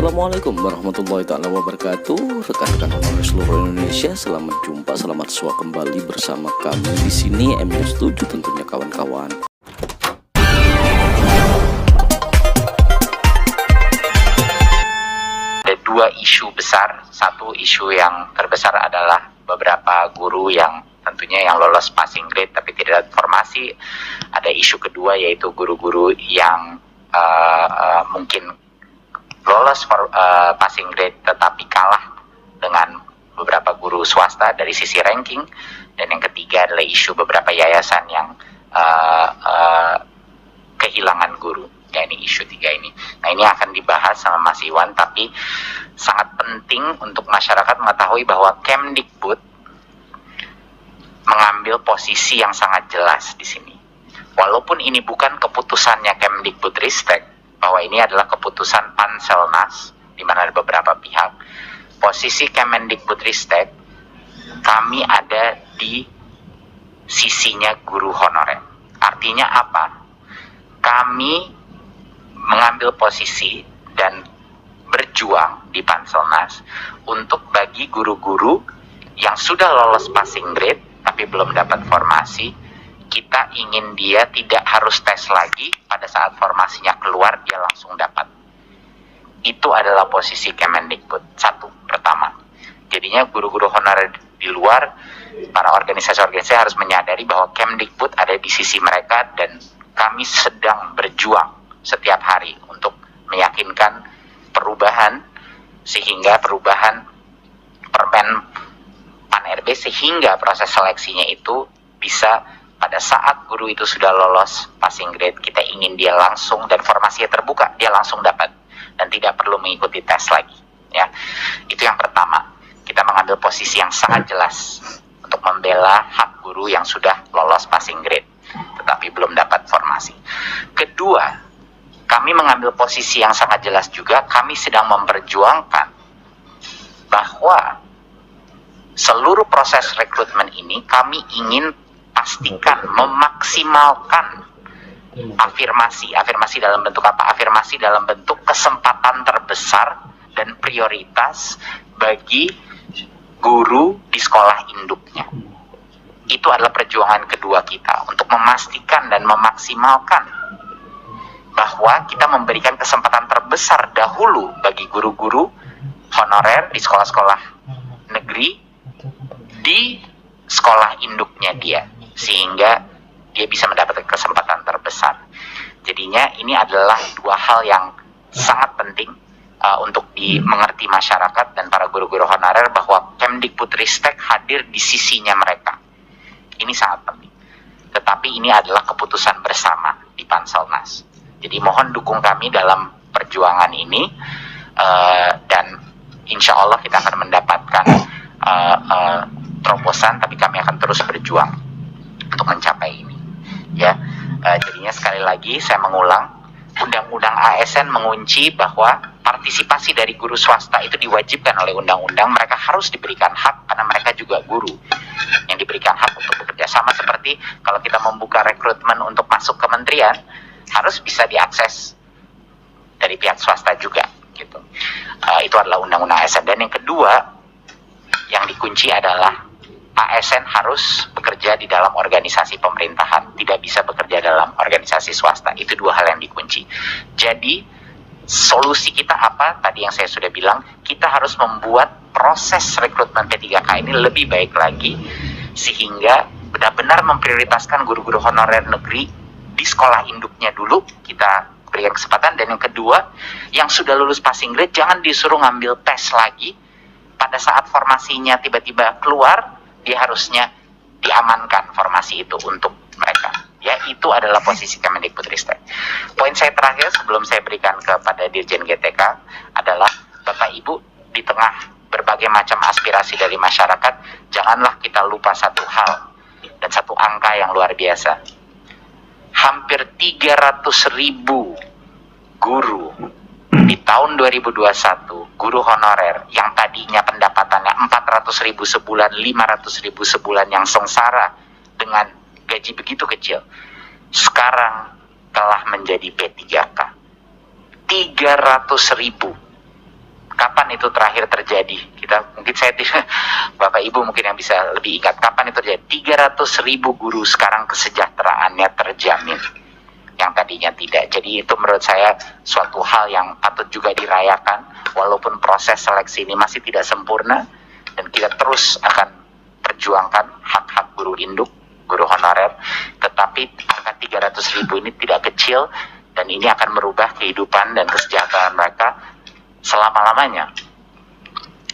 Assalamualaikum warahmatullahi taala wabarakatuh. Rekan-rekan honorer seluruh Indonesia, selamat jumpa, selamat sua kembali bersama kami di sini M7 tentunya kawan-kawan. Ada dua isu besar. Satu isu yang terbesar adalah beberapa guru yang tentunya yang lolos passing grade tapi tidak ada formasi. Ada isu kedua yaitu guru-guru yang mungkin lolos passing grade tetapi kalah dengan beberapa guru swasta dari sisi ranking. Dan yang ketiga adalah isu beberapa yayasan yang kehilangan guru. Ya, ini isu tiga ini. Nah, ini akan dibahas sama Mas Iwan, tapi sangat penting untuk masyarakat mengetahui bahwa Kemdikbud mengambil posisi yang sangat jelas di sini. Walaupun ini bukan keputusannya Kemdikbudristek, bahwa ini adalah keputusan Panselnas, di mana ada beberapa pihak. Posisi Kemendikbudristek, kami ada di sisinya guru honorer. Artinya apa? Kami mengambil posisi dan berjuang di Panselnas untuk bagi guru-guru yang sudah lolos passing grade tapi belum dapat formasi. Kita ingin dia tidak harus tes lagi, pada saat formasinya keluar dia langsung dapat. Itu adalah posisi Kemendikbud. Satu, pertama. Jadinya guru-guru honorer di luar, para organisasi-organisasi harus menyadari bahwa Kemdikbud ada di sisi mereka dan kami sedang berjuang setiap hari untuk meyakinkan perubahan, sehingga perubahan Permen Pan-RB sehingga proses seleksinya itu bisa pada saat guru itu sudah lolos passing grade, kita ingin dia langsung dan formasinya terbuka, dia langsung dapat dan tidak perlu mengikuti tes lagi. Ya, itu yang pertama. Kita mengambil posisi yang sangat jelas untuk membela hak guru yang sudah lolos passing grade, tetapi belum dapat formasi. Kedua, kami mengambil posisi yang sangat jelas juga. Kami sedang memperjuangkan bahwa seluruh proses rekrutmen ini kami ingin pastikan memaksimalkan afirmasi dalam bentuk apa? Afirmasi dalam bentuk kesempatan terbesar dan prioritas bagi guru di sekolah induknya. Itu adalah perjuangan kedua kita untuk memastikan dan memaksimalkan bahwa kita memberikan kesempatan terbesar dahulu bagi guru-guru honorer di sekolah-sekolah negeri di sekolah induknya dia, sehingga dia bisa mendapatkan kesempatan terbesar. Jadinya ini adalah dua hal yang sangat penting untuk dimengerti masyarakat dan para guru-guru honorer, bahwa Kemdikbudristek hadir di sisinya mereka. Ini sangat penting. Tetapi ini adalah keputusan bersama di Panselnas. Jadi mohon dukung kami dalam perjuangan ini, dan insya Allah kita akan mendapatkan terobosan, tapi kami akan terus berjuang untuk mencapai ini. Ya, jadinya sekali lagi saya mengulang, Undang-Undang ASN mengunci bahwa partisipasi dari guru swasta itu diwajibkan oleh undang-undang. Mereka harus diberikan hak karena mereka juga guru yang diberikan hak untuk bekerja sama. Seperti kalau kita membuka rekrutmen untuk masuk kementerian, harus bisa diakses dari pihak swasta juga, gitu. Itu adalah Undang-Undang ASN. Dan yang kedua yang dikunci adalah ASN harus bekerja di dalam organisasi pemerintahan, tidak bisa bekerja dalam organisasi swasta. Itu dua hal yang dikunci. Jadi solusi kita apa? Tadi yang saya sudah bilang, kita harus membuat proses rekrutmen P3K ini lebih baik lagi, sehingga benar-benar memprioritaskan guru-guru honorer negeri di sekolah induknya dulu, kita berikan kesempatan. Dan yang kedua, yang sudah lulus passing grade jangan disuruh ngambil tes lagi. Pada saat formasinya tiba-tiba keluar, dia harusnya diamankan formasi itu untuk mereka. Ya, itu adalah posisi Kemendikbudristek. Poin saya terakhir sebelum saya berikan kepada Dirjen GTK adalah, Bapak Ibu, di tengah berbagai macam aspirasi dari masyarakat, janganlah kita lupa satu hal dan satu angka yang luar biasa. Hampir 300.000 guru di tahun 2021, guru honorer yang tadinya pendapatannya 400.000 sebulan, 500.000 sebulan, yang sengsara dengan gaji begitu kecil, sekarang telah menjadi P3K. 300.000 kapan itu terakhir terjadi? Mungkin saya tidak, Bapak Ibu mungkin yang bisa lebih ingat kapan itu terjadi. 300.000 guru sekarang kesejahteraannya terjamin, yang tadinya tidak. Jadi itu menurut saya suatu hal yang patut juga dirayakan, walaupun proses seleksi ini masih tidak sempurna, dan kita terus akan perjuangkan hak-hak guru induk, guru honorer, tetapi angka 300.000 ini tidak kecil, dan ini akan merubah kehidupan dan kesejahteraan mereka selama-lamanya.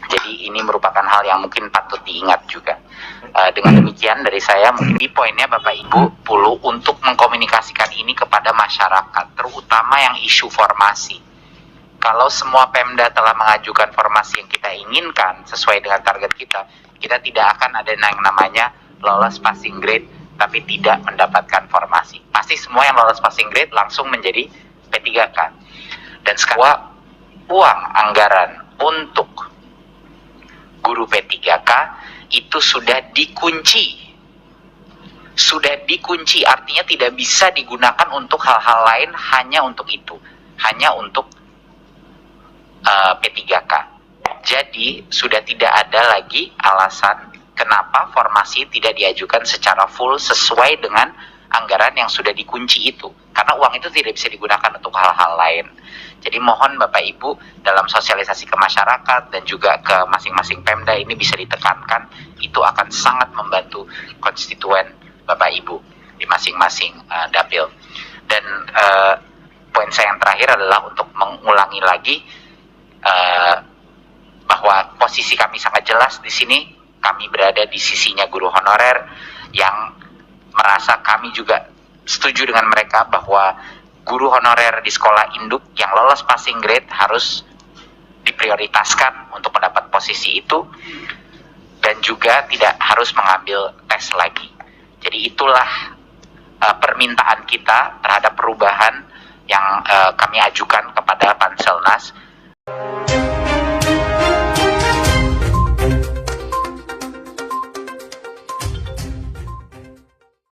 Jadi ini merupakan hal yang mungkin patut diingat juga. Dengan demikian dari saya, mungkin di poinnya Bapak Ibu perlu untuk mengkomunikasikan ini kepada masyarakat, terutama yang isu formasi. Kalau semua Pemda telah mengajukan formasi yang kita inginkan sesuai dengan target kita, kita tidak akan ada yang namanya lolos passing grade tapi tidak mendapatkan formasi. Pasti semua yang lolos passing grade langsung menjadi P3K. Dan sekarang uang anggaran untuk guru P3K itu sudah dikunci. Sudah dikunci, artinya tidak bisa digunakan untuk hal-hal lain, hanya untuk itu. Hanya untuk P3K. Jadi sudah tidak ada lagi alasan kenapa formasi tidak diajukan secara full sesuai dengan anggaran yang sudah dikunci itu. Karena uang itu tidak bisa digunakan untuk hal-hal lain. Jadi mohon Bapak Ibu dalam sosialisasi ke masyarakat dan juga ke masing-masing Pemda ini bisa ditekankan, itu akan sangat membantu konstituen Bapak Ibu di masing-masing dapil. Dan poin saya yang terakhir adalah untuk mengulangi lagi bahwa posisi kami sangat jelas di sini. Kami berada di sisinya guru honorer yang merasa kami juga setuju dengan mereka bahwa guru honorer di sekolah induk yang lolos passing grade harus diprioritaskan untuk mendapat posisi itu, dan juga tidak harus mengambil tes lagi. Jadi itulah permintaan kita terhadap perubahan yang kami ajukan kepada Panselnas.